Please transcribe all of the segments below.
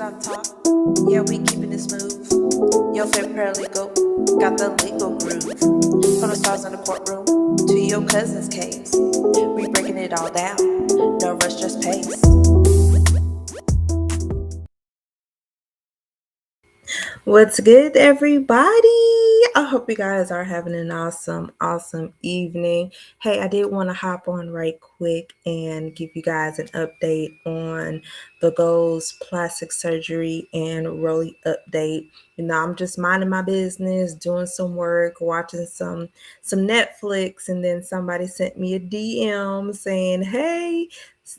Talk talk, yeah, we keeping it smooth. Your favorite paralegal got the legal groove. From the stars in the courtroom to your cousin's case, we breaking it all down. No rush, just pace. What's good, everybody? I hope you guys are having an awesome evening. Hey, I did want to hop on right quick and give you guys an update on the Goals Plastic Surgery and Rollie update. I'm just minding my business, doing some work, watching some Netflix, and then somebody sent me a DM saying, "Hey,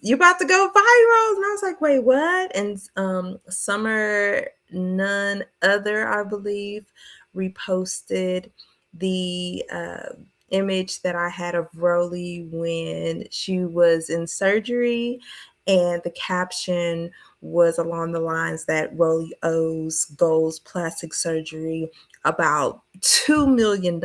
you about to go viral?" And I was like, "Wait, what?" And Summer None Other, I believe, reposted the image that I had of Rollie when she was in surgery, and the caption was along the lines that Rollie owes Goals Plastic Surgery about $2 million.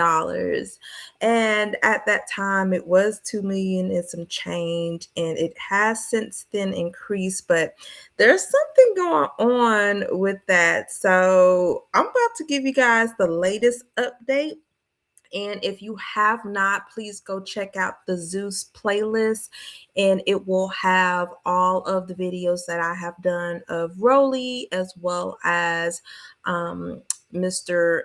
And at that time it was 2 million and some change, and it has since then increased, but there's something going on with that. So I'm about to give you guys the latest update. And if you have not, please go check out the Zeus playlist, and it will have all of the videos that I have done of Rollie, as well as um, Mr.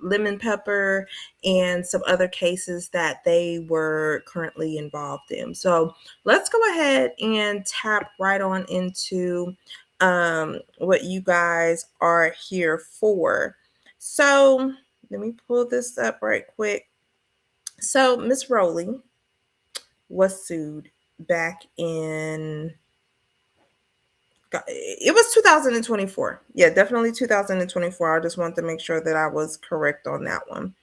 Lemon Pepper, and some other cases that they were currently involved in. So let's go ahead and tap right on into what you guys are here for. So let me pull this up right quick. So Miss Rollie was sued back in, it was 2024. Yeah, definitely 2024. I just wanted to make sure that I was correct on that one.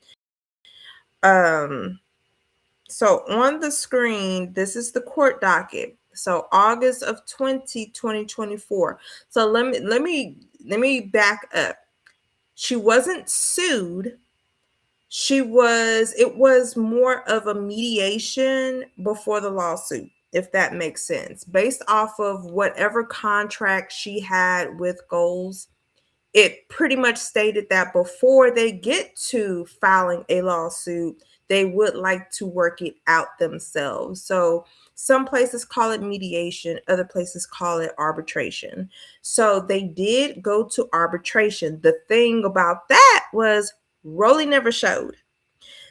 So on the screen, this is the court docket. So August of 2024. So let me back up. She wasn't sued. It was more of a mediation before the lawsuit, if that makes sense. Based off of whatever contract she had with Goals, it pretty much stated that before they get to filing a lawsuit, they would like to work it out themselves. So some places call it mediation, other places call it arbitration. So they did go to arbitration. The thing about that was Rollie never showed.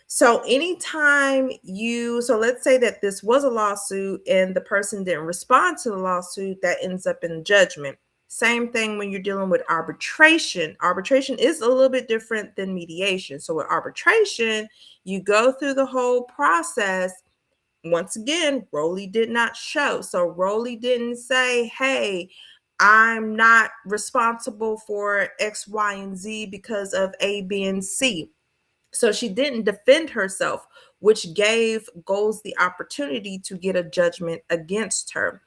So so let's say that this was a lawsuit and the person didn't respond to the lawsuit, that ends up in judgment. Same thing when you're dealing with arbitration. Arbitration is a little bit different than mediation. So with arbitration, you go through the whole process. Once again, Rollie did not show. So Rollie didn't say, "Hey, I'm not responsible for X, Y, and Z because of A, B, and C." So she didn't defend herself, which gave Goals the opportunity to get a judgment against her.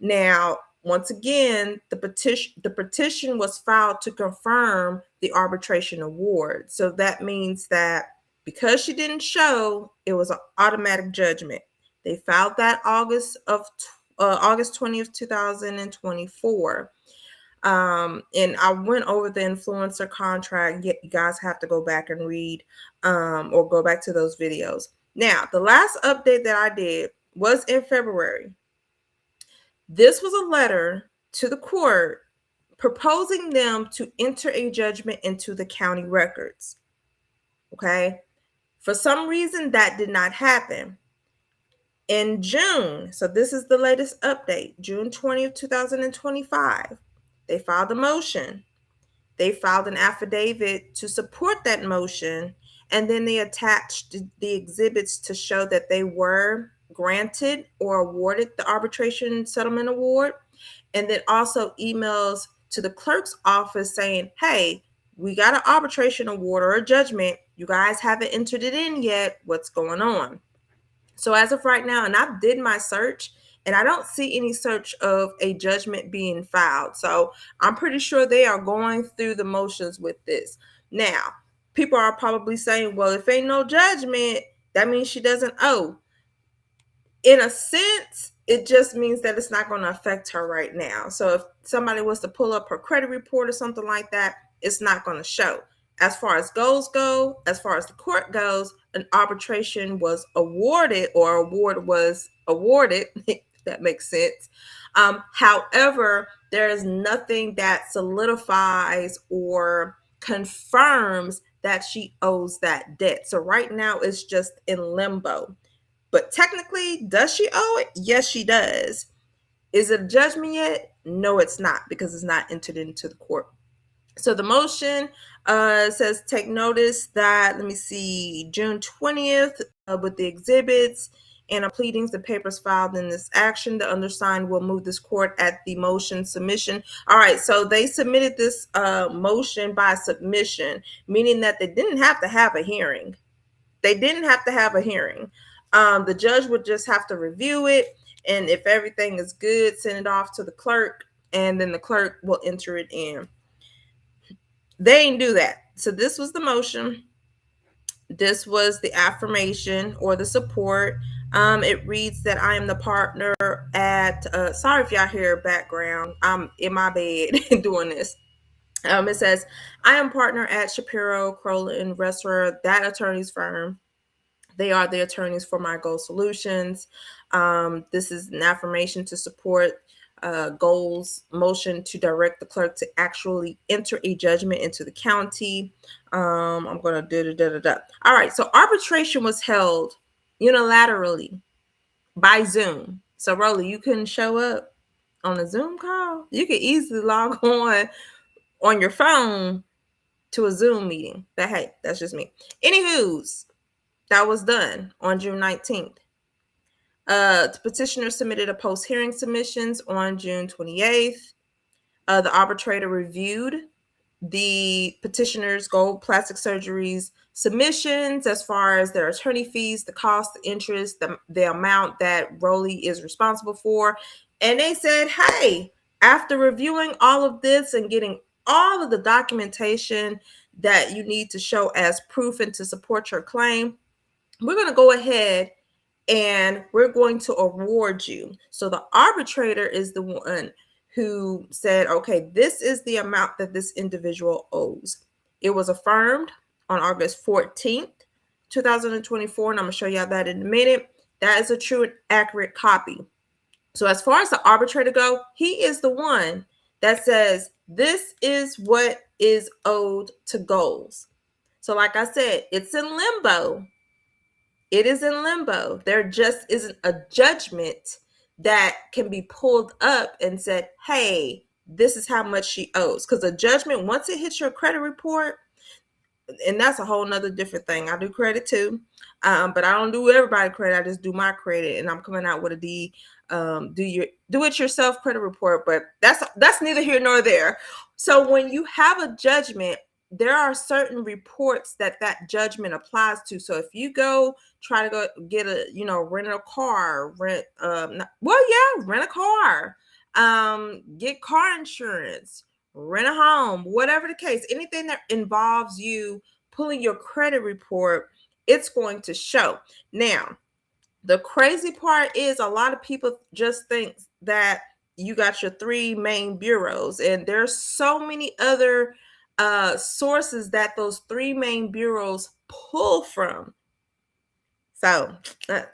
Now, once again, the petition was filed to confirm the arbitration award. So that means that because she didn't show, it was an automatic judgment. They filed that August 20th, 2024. And I went over the influencer contract. You guys have to go back and read or go back to those videos. Now, the last update that I did was in February. This was a letter to the court proposing them to enter a judgment into the county records. Okay. For some reason, that did not happen. In June, so this is the latest update, June 20th, 2025, they filed a motion. They filed an affidavit to support that motion, and then they attached the exhibits to show that they were granted or awarded the arbitration settlement award, and then also emails to the clerk's office saying, "Hey, we got an arbitration award or a judgment. You guys haven't entered it in yet. What's going on?" So as of right now, and I did my search, and I don't see any search of a judgment being filed. So I'm pretty sure they are going through the motions with this. Now, people are probably saying, "Well, if ain't no judgment, that means she doesn't owe." In a sense, it just means that it's not going to affect her right now. So if somebody was to pull up her credit report or something like that, it's not going to show. As far as goals go, as far as the court goes, an arbitration was awarded, or award was awarded, if that makes sense. However, there is nothing that solidifies or confirms that she owes that debt. So right now it's just in limbo. But technically, does she owe it? Yes, she does. Is it a judgment yet? No, it's not, because it's not entered into the court. So the motion says, take notice that, let me see, June 20th, with the exhibits and pleadings, the papers filed in this action, the undersigned will move this court at the motion submission. All right, so they submitted this motion by submission, meaning that they didn't have to have a hearing. They didn't have to have a hearing. The judge would just have to review it, and if everything is good, send it off to the clerk, and then the clerk will enter it in. They didn't do that. So this was the motion. This was the affirmation or the support. It reads that I am the partner at, sorry if y'all hear background, I'm in my bed doing this. It says, I am partner at Shapiro, Crowell, and Ressler, that attorney's firm. They are the attorneys for My Goal Solutions. This is an affirmation to support Goals' motion to direct the clerk to actually enter a judgment into the county. I'm going to All right, so arbitration was held unilaterally by Zoom. So, Rollie, you couldn't show up on a Zoom call. You could easily log on your phone to a Zoom meeting. But hey, that's just me. Anywho's, that was done on June 19th. The petitioner submitted a post-hearing submissions on June 28th. The arbitrator reviewed the petitioner's Gold Plastic Surgery's submissions as far as their attorney fees, the cost, the interest, the amount that Rollie is responsible for. And they said, hey, after reviewing all of this and getting all of the documentation that you need to show as proof and to support your claim, we're going to go ahead and we're going to award you. So the arbitrator is the one who said, okay, this is the amount that this individual owes. It was affirmed on August 14th, 2024, and I'm going to show y'all that in a minute. That is a true and accurate copy. So as far as the arbitrator go, he is the one that says this is what is owed to Goals. So like I said, it's in limbo. It is in limbo. There just isn't a judgment that can be pulled up and said, hey, this is how much she owes. Because a judgment, once it hits your credit report, and that's a whole nother different thing. I do credit too, but I don't do everybody credit. I just do my credit, and I'm coming out with a do it yourself credit report. But that's neither here nor there. So when you have a judgment, there are certain reports that judgment applies to. So if you try to go get rent a car, rent a car, get car insurance, rent a home, whatever the case, anything that involves you pulling your credit report, it's going to show. Now, the crazy part is a lot of people just think that you got your three main bureaus, and there's so many other sources that those three main bureaus pull from. So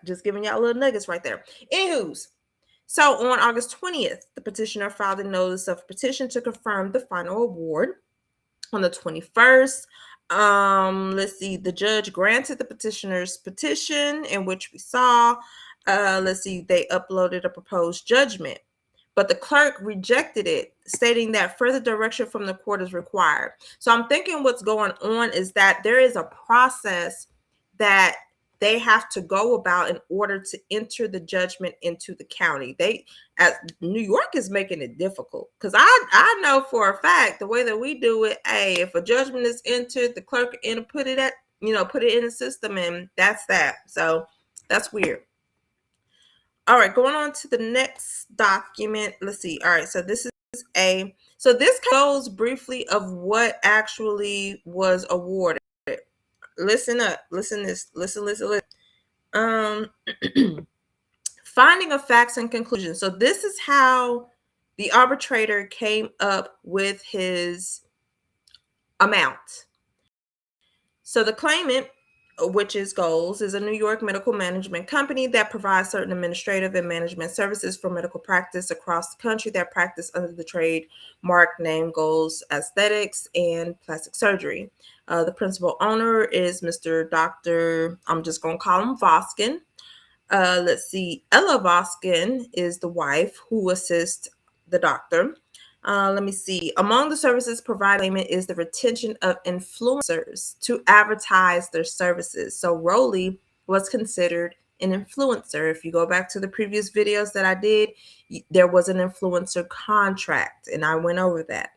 just giving y'all little nuggets right there. Anywho's, so on August 20th, the petitioner filed a notice of petition to confirm the final award. On the 21st, let's see, the judge granted the petitioner's petition, in which we saw, they uploaded a proposed judgment. But the clerk rejected it, stating that further direction from the court is required. So I'm thinking what's going on is that there is a process that they have to go about in order to enter the judgment into the county. New York is making it difficult, because I know for a fact the way that we do it, if a judgment is entered, the clerk put it in the system, and that's that. So that's weird. All right, going on to the next document. Let's see. All right, so this goes briefly of what actually was awarded. Listen up. Listen. Finding of facts and conclusions. So this is how the arbitrator came up with his amount. So the claimant, which is Goals, is a New York medical management company that provides certain administrative and management services for medical practice across the country that practice under the trademark name Goals Aesthetics and Plastic Surgery. The principal owner is Mr. Dr. I'm just going to call him Voskin. Let's see, Ella Voskin is the wife who assists the doctor. Let me see. Among the services provided is the retention of influencers to advertise their services. So Rollie was considered an influencer. If you go back to the previous videos that I did, there was an influencer contract, and I went over that.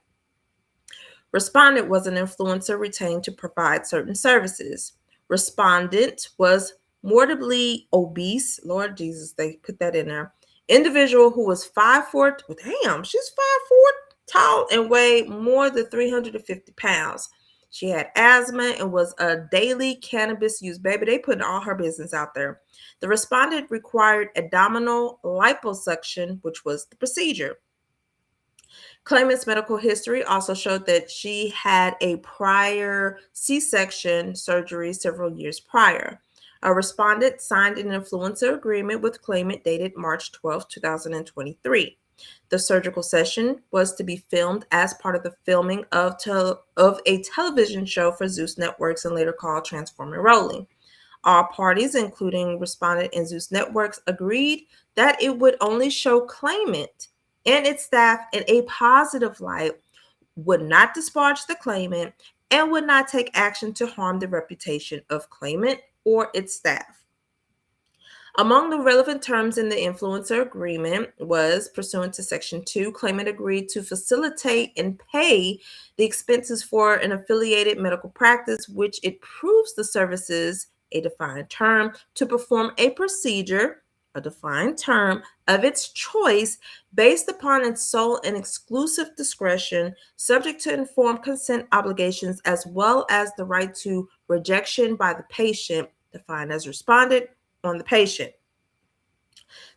Respondent was an influencer retained to provide certain services. Respondent was morbidly obese. Lord Jesus, they put that in there. Individual who was 5'4", damn, she's 5'4", tall and weighed more than 350 pounds. She had asthma and was a daily cannabis use. Baby, they putting all her business out there. The respondent required abdominal liposuction, which was the procedure. Claimant's medical history also showed that she had a prior C-section surgery several years prior. A respondent signed an influencer agreement with claimant dated March 12, 2023. The surgical session was to be filmed as part of the filming of a television show for Zeus Networks and later called Transforming Rolling. All parties, including respondent and Zeus Networks, agreed that it would only show claimant and its staff in a positive light, would not disparage the claimant, and would not take action to harm the reputation of claimant or its staff. Among the relevant terms in the influencer agreement was, pursuant to Section 2, claimant agreed to facilitate and pay the expenses for an affiliated medical practice, which it proves the services, a defined term, to perform a procedure, a defined term, of its choice based upon its sole and exclusive discretion, subject to informed consent obligations, as well as the right to rejection by the patient, defined as respondent, on the patient.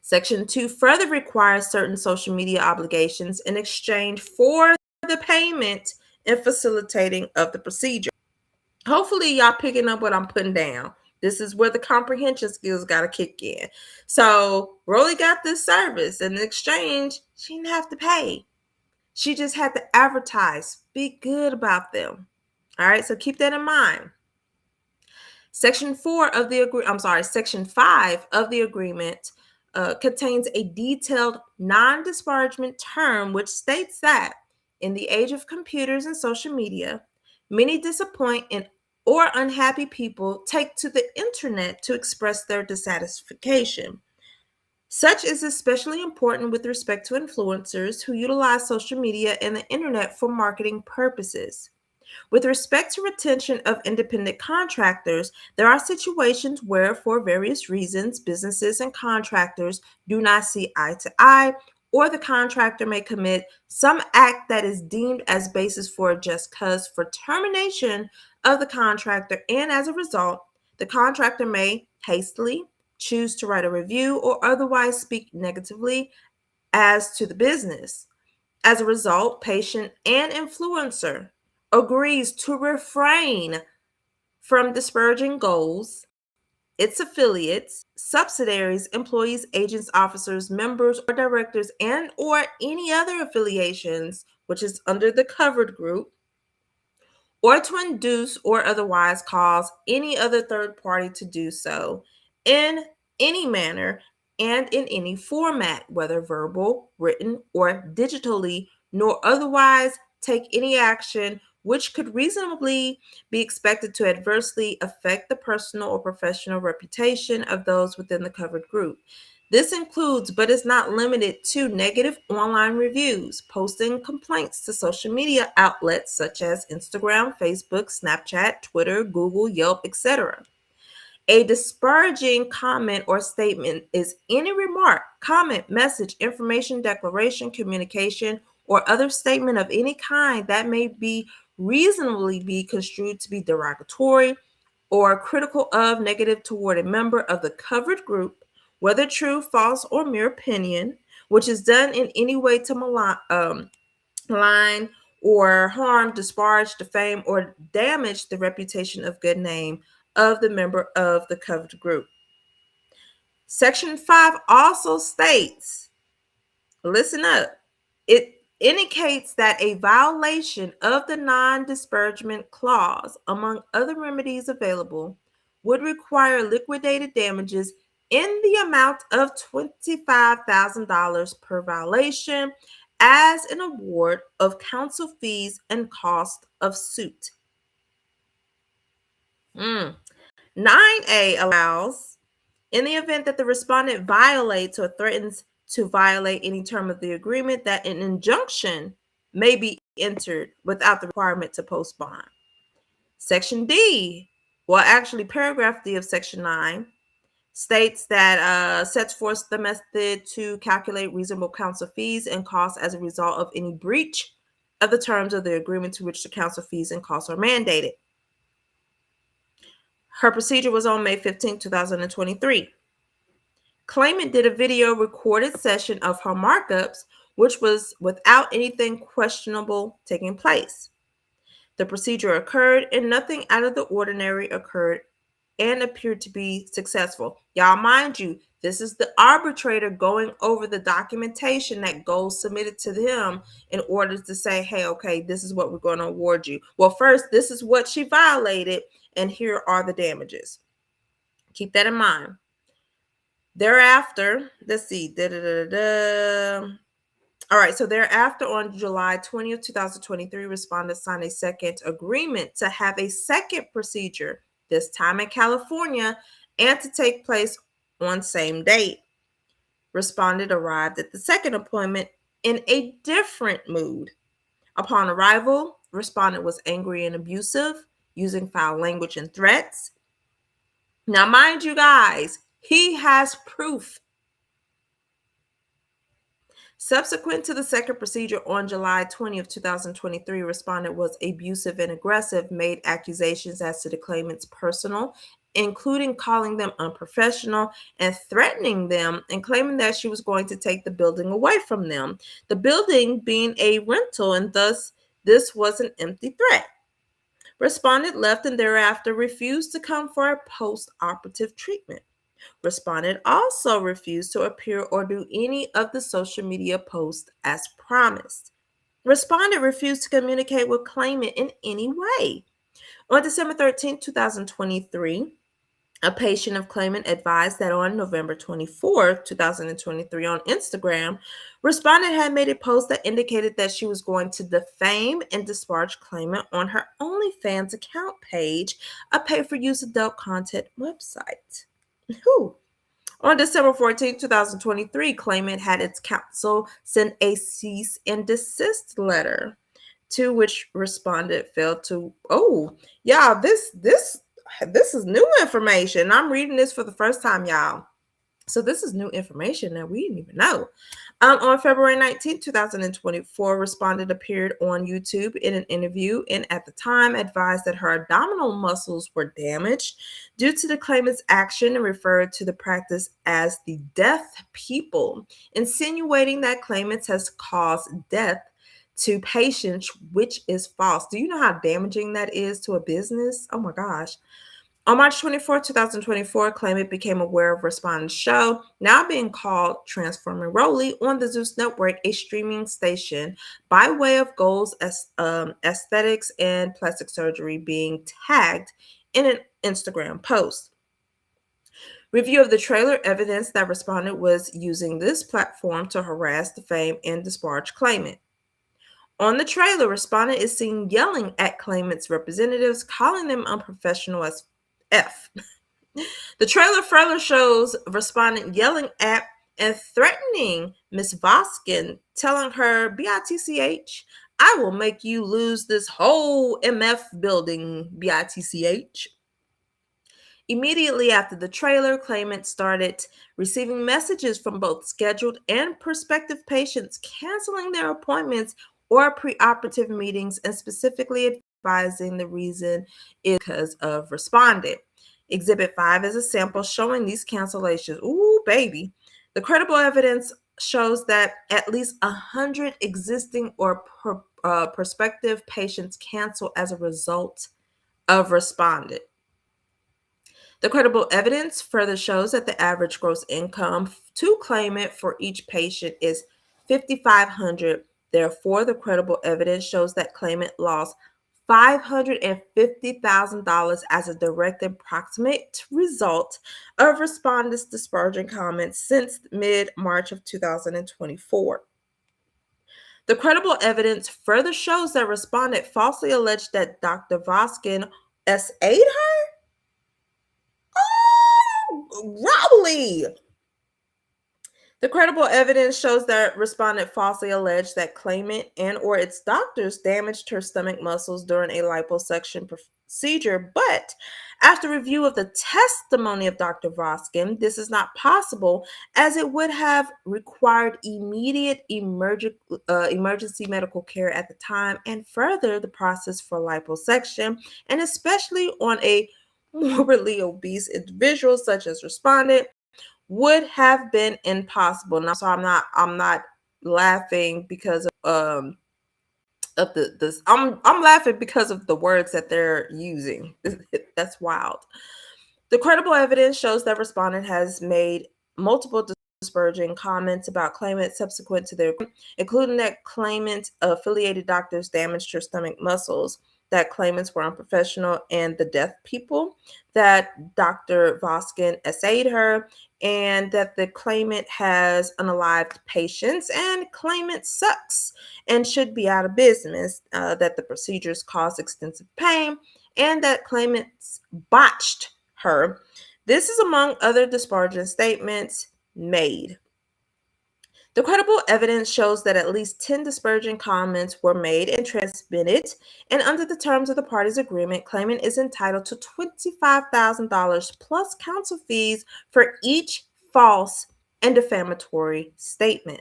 Section 2 further requires certain social media obligations in exchange for the payment and facilitating of the procedure. Hopefully y'all picking up what I'm putting down. This is where the comprehension skills got to kick in. So Rollie got this service. In exchange, she didn't have to pay. She just had to advertise. Be good about them. All right, so keep that in mind. Section 5 of the agreement contains a detailed non-disparagement term which states that in the age of computers and social media, many disappointed or unhappy people take to the internet to express their dissatisfaction. Such is especially important with respect to influencers who utilize social media and the internet for marketing purposes. With respect to retention of independent contractors, there are situations where, for various reasons, businesses and contractors do not see eye to eye, or the contractor may commit some act that is deemed as basis for a just cause for termination of the contractor, and as a result, the contractor may hastily choose to write a review or otherwise speak negatively as to the business. As a result, patient and influencer agrees to refrain from disparaging Goals, its affiliates, subsidiaries, employees, agents, officers, members, or directors, and or any other affiliations, which is under the covered group, or to induce or otherwise cause any other third party to do so in any manner and in any format, whether verbal, written, or digitally, nor otherwise take any action which could reasonably be expected to adversely affect the personal or professional reputation of those within the covered group. This includes, but is not limited to, negative online reviews, posting complaints to social media outlets such as Instagram, Facebook, Snapchat, Twitter, Google, Yelp, etc. A disparaging comment or statement is any remark, comment, message, information, declaration, communication, or other statement of any kind that may be reasonably be construed to be derogatory or critical of, negative toward a member of the covered group, whether true, false, or mere opinion, which is done in any way to malign or harm, disparage, defame, or damage the reputation of good name of the member of the covered group. Section 5 also states, listen up, it indicates that a violation of the non-disparagement clause, among other remedies available, would require liquidated damages in the amount of $25,000 per violation as an award of counsel fees and cost of suit. 9A allows, in the event that the respondent violates or threatens to violate any term of the agreement, that an injunction may be entered without the requirement to post bond. Section D, well, actually, paragraph D of Section 9 states that sets forth the method to calculate reasonable counsel fees and costs as a result of any breach of the terms of the agreement to which the counsel fees and costs are mandated. Her procedure was on May 15, 2023. Claimant did a video recorded session of her markups, which was without anything questionable taking place. The procedure occurred and nothing out of the ordinary occurred and appeared to be successful. Y'all, mind you, this is the arbitrator going over the documentation that goes submitted to him in order to say, hey, okay, this is what we're going to award you. Well, first, this is what she violated, and here are the damages. Keep that in mind. Thereafter, let's see. All right, so thereafter, on July 20th, 2023, respondent signed a second agreement to have a second procedure, this time in California, and to take place on same date. Respondent arrived at the second appointment in a different mood. Upon arrival, respondent was angry and abusive, using foul language and threats. Now, mind you guys, he has proof. Subsequent to the second procedure on July 20th, 2023, respondent was abusive and aggressive, made accusations as to the claimant's personal, including calling them unprofessional and threatening them, and claiming that she was going to take the building away from them, the building being a rental, and thus this was an empty threat. Respondent left and thereafter refused to come for a post-operative treatment. Respondent also refused to appear or do any of the social media posts as promised. Respondent refused to communicate with claimant in any way. On December 13, 2023, a patient of claimant advised that on November 24, 2023, on Instagram, respondent had made a post that indicated that she was going to defame and disparage claimant on her OnlyFans account page, a pay-for-use adult content website. On December 14, 2023, claimant had its counsel send a cease and desist letter, to which respondent failed to. Oh, y'all, this is new information. I'm reading this for the first time, y'all. So this is new information that we didn't even know. On February 19, 2024, respondent appeared on YouTube in an interview and at the time advised that her abdominal muscles were damaged due to the claimant's action and referred to the practice as the death people, insinuating that claimants has caused death to patients, which is false. Do you know how damaging that is to a business? Oh my gosh. On March 24, 2024, claimant became aware of respondent's show, now being called Transforming Rollie, on the Zeus Network, a streaming station, by way of goals, aesthetics, and plastic surgery, being tagged in an Instagram post. Review of the trailer evidence that respondent was using this platform to harass, defame, and disparage claimant. On the trailer, respondent is seen yelling at claimant's representatives, calling them unprofessional as F. The trailer further shows respondent yelling at and threatening Miss Voskin, telling her, BITCH, I will make you lose this whole MF building, BITCH. Immediately after the trailer, claimant started receiving messages from both scheduled and prospective patients canceling their appointments or preoperative meetings, and specifically advising the reason is because of respondent. Exhibit 5 is a sample showing these cancellations. Ooh, baby. The credible evidence shows that at least 100 existing or prospective patients cancel as a result of responded. The credible evidence further shows that the average gross income to claimant for each patient is $5,500. Therefore, the credible evidence shows that claimant lost $550,000 as a direct and proximate result of respondents' disparaging comments since mid-March of 2024. The credible evidence further shows that respondent falsely alleged that Dr. Voskin SA'd her. Rollie. The credible evidence shows that respondent falsely alleged that claimant and or its doctors damaged her stomach muscles during a liposuction procedure, but after review of the testimony of Dr. Voskin, this is not possible as it would have required immediate emergency medical care at the time, and further the process for liposuction, and especially on a morbidly obese individual such as respondent, would have been impossible. Now, so I'm not laughing because of the this I'm laughing because of the words that they're using. That's wild. The credible evidence shows that respondent has made multiple disparaging comments about claimant subsequent to their, including that claimant affiliated doctors damaged her stomach muscles, that claimants were unprofessional and the deaf people, that Dr. Voskin essayed her, and that the claimant has unalived patients and claimant sucks and should be out of business, that the procedures cause extensive pain, and that claimants botched her. This is among other disparaging statements made. The credible evidence shows that at least 10 disparaging comments were made and transmitted, and under the terms of the parties' agreement, claimant is entitled to $25,000 plus counsel fees for each false and defamatory statement.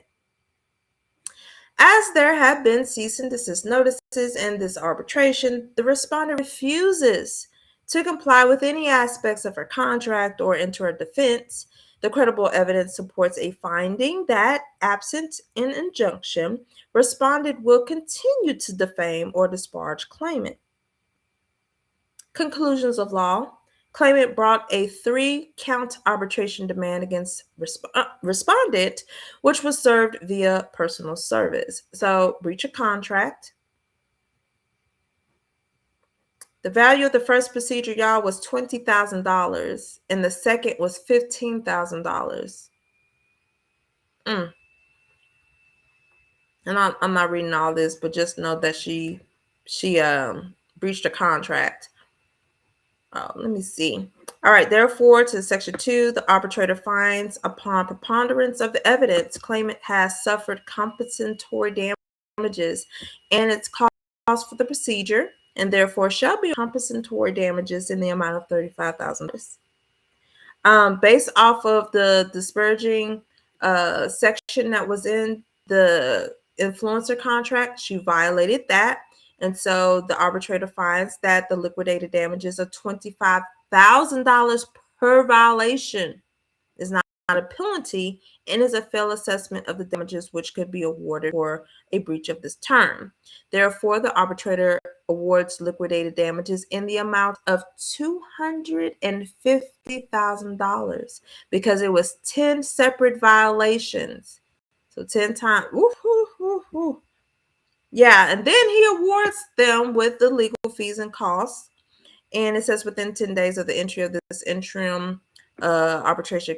As there have been cease and desist notices in this arbitration, the respondent refuses to comply with any aspects of her contract or enter a defense. The credible evidence supports a finding that, absent an injunction, respondent will continue to defame or disparage claimant. Conclusions of law. Claimant brought a 3-count arbitration demand against respondent, which was served via personal service. So, breach of contract. The value of the first procedure, y'all, was $20,000, and the second was $15,000. And I'm not reading all this, but just know that she breached a contract. Let me see. All right, therefore, to Section 2, the arbitrator finds upon preponderance of the evidence, claimant has suffered compensatory damages and its cost for the procedure, and therefore shall be compensatory damages in the amount of $35,000. Based off of the disparaging section that was in the influencer contract, she violated that. And so the arbitrator finds that the liquidated damages of $25,000 per violation is not a penalty and is a fair assessment of the damages which could be awarded for a breach of this term. Therefore, the arbitrator awards liquidated damages in the amount of $250,000 because it was 10 separate violations. So 10 times. Yeah, and then he awards them with the legal fees and costs. And it says within 10 days of the entry of this interim arbitration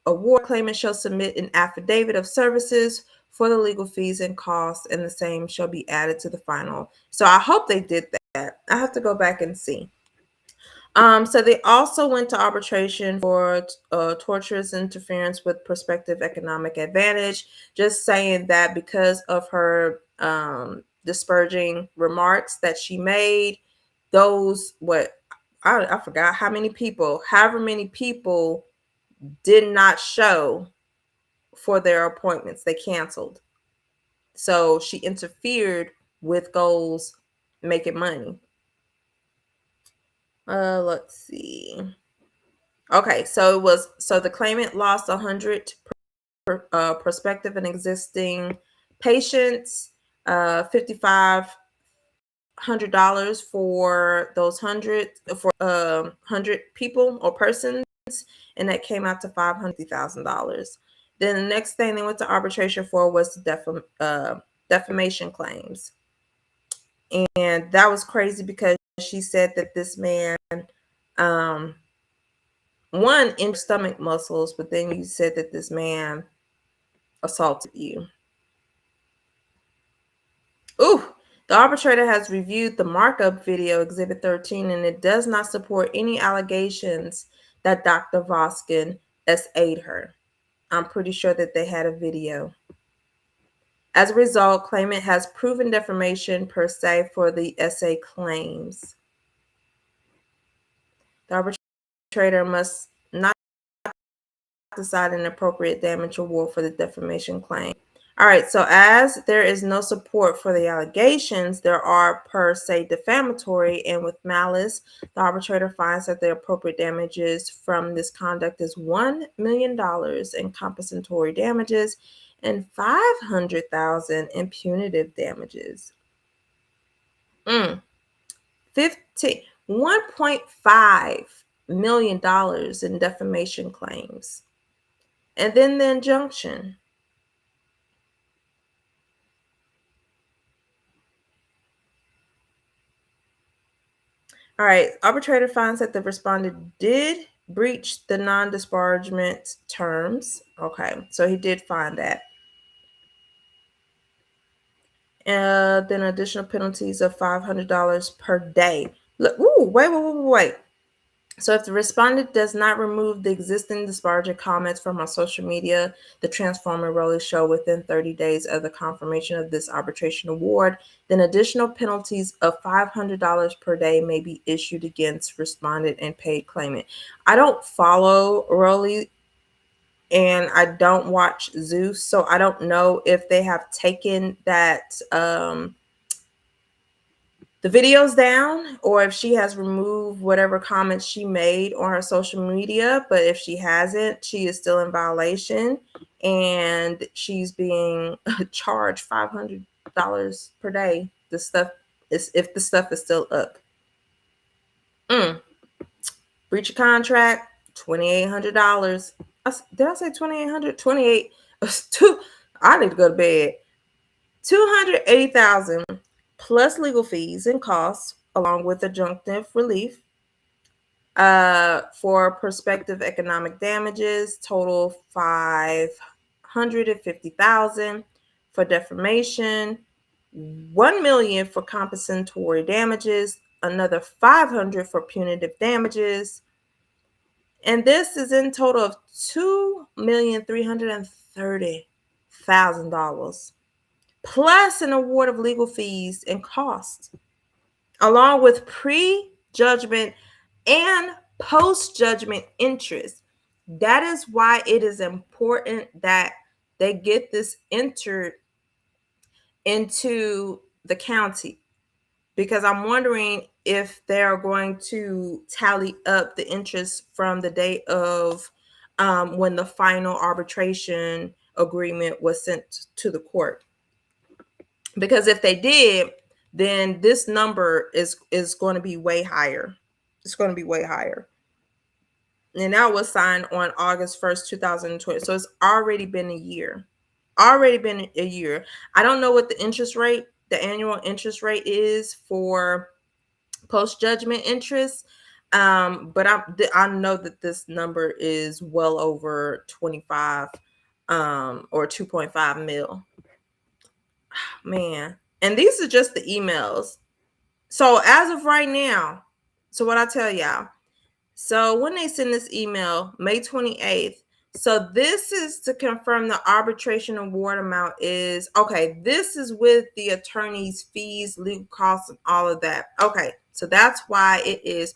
award, claimant shall submit an affidavit of services for the legal fees and costs, and the same shall be added to the final. So I hope they did that. I have to go back and see. So they also went to arbitration for tortious interference with prospective economic advantage, just saying that because of her disparaging remarks that she made, those, I forgot how many people, however many people did not show for their appointments. They canceled. So she interfered with goals making money. Let's see. Okay, so the claimant lost 100 prospective and existing patients, $5,500 for those 100 people or persons, and that came out to $500,000. Then the next thing they went to arbitration for was defamation claims, and that was crazy because she said that this man, um, one, in stomach muscles, but then you said that this man assaulted you. Ooh, the arbitrator has reviewed the markup video, Exhibit 13, and it does not support any allegations that Dr. Voskin SA'd her. I'm pretty sure that they had a video. As a result, claimant has proven defamation per se for the SA claims. The arbitrator must not decide an appropriate damage award for the defamation claim. All right, so as there is no support for the allegations, there are per se defamatory, and with malice, the arbitrator finds that the appropriate damages from this conduct is $1 million in compensatory damages and $500,000 in punitive damages. 1.5 million dollars in defamation claims, and then the injunction. All right, arbitrator finds that the respondent did breach the non-disparagement terms. Okay, so he did find that. Then additional penalties of $500 per day. Look, wait. So if the respondent does not remove the existing disparaging comments from our social media, the Transformer Rollie show within 30 days of the confirmation of this arbitration award, then additional penalties of $500 per day may be issued against respondent and paid claimant. I don't follow Rollie and I don't watch Zeus, so I don't know if they have taken that the videos down or if she has removed whatever comments she made on her social media. But if she hasn't, she is still in violation and she's being charged $500 per day. The stuff is, if the stuff is still up. Breach of contract, $2,800. Did I say 2,800? 28. I need to go to bed. 280,000 plus legal fees and costs, along with adjunctive relief. For prospective economic damages, total 550,000 for defamation, 1 million for compensatory damages, another 500 for punitive damages, and this is in total of $2,330,000 plus an award of legal fees and costs, along with pre-judgment and post-judgment interest. That is why it is important that they get this entered into the county, because I'm wondering if they're going to tally up the interest from the date of when the final arbitration agreement was sent to the court. Because if they did, then this number is going to be way higher. It's going to be way higher. And that was signed on August 1st, 2020. So it's already been a year. Already been a year. I don't know what the interest rate, the annual interest rate is for post-judgment interest. But I know that this number is well over 25 or 2.5 mil. Man. And these are just the emails. So as of right now, so what I tell y'all, so when they send this email, May 28th, so this is to confirm the arbitration award amount is, okay, this is with the attorney's fees, legal costs, and all of that. Okay, so that's why it is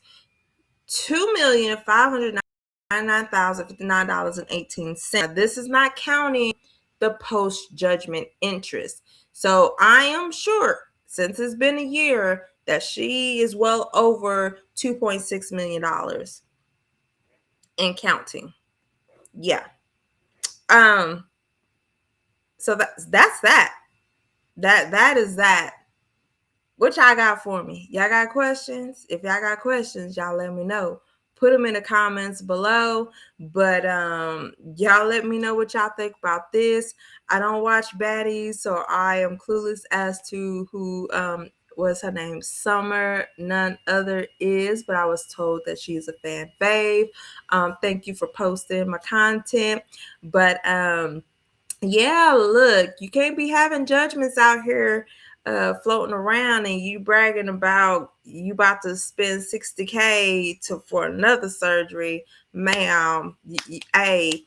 $2,599,059.18. This is not counting the post-judgment interest. So I am sure, since it's been a year, that she is well over $2.6 million. and counting. Yeah. Um, so that's that. That is that. What y'all got for me? Y'all got questions? If y'all got questions, y'all let me know. Put them in the comments below. But y'all let me know what y'all think about this. I don't watch baddies, so I am clueless as to who was her name. Summer, none other is, but I was told that she's a fan fave. Thank you for posting my content. But yeah, look, you can't be having judgments out here floating around and you bragging about you about to spend 60K for another surgery. Ma'am, hey,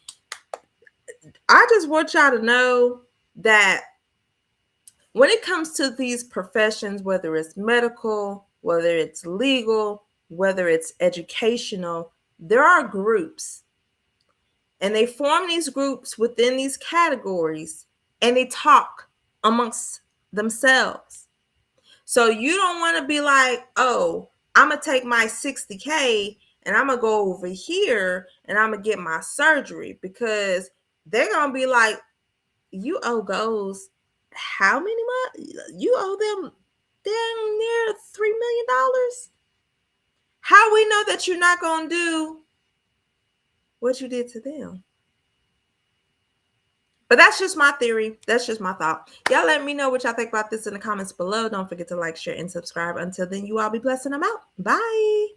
I just want y'all to know that when it comes to these professions, whether it's medical, whether it's legal, whether it's educational, there are groups, and they form these groups within these categories, and they talk amongst themselves. So you don't want to be like, oh, I'm going to take my 60K and I'm going to go over here and I'm going to get my surgery, because they're going to be like, you owe goals how many months? You owe them damn near $3 million. How we know that you're not going to do what you did to them? But that's just my theory. That's just my thought. Y'all let me know what y'all think about this in the comments below. Don't forget to like, share, and subscribe. Until then, you all be blessed and I'm out. Bye.